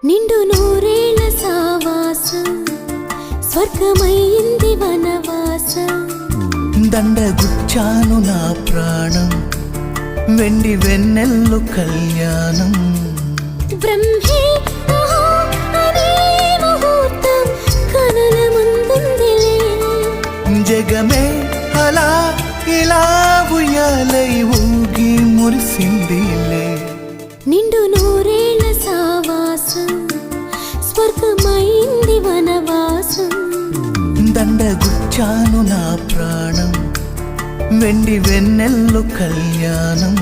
నిండు నూరేళ్ల సావాసం స్వర్గమైంది వనవాసం దండగుచ్చాను నా ప్రాణం వెండి వెన్నెల్లు కళ్యాణం బ్రహ్మే అహో అనే ముహూర్తం కనుల ముందుందిలే జగమే అలా ఇలా ఉయ్యాలై ఊగి మురిసిందిలే నిండు నూరేళ్ల సావాసం స్వర్గమైంది వనవాసం దండగుచ్చాను నా ప్రాణం వెండి వెన్నెల్లు కళ్యాణం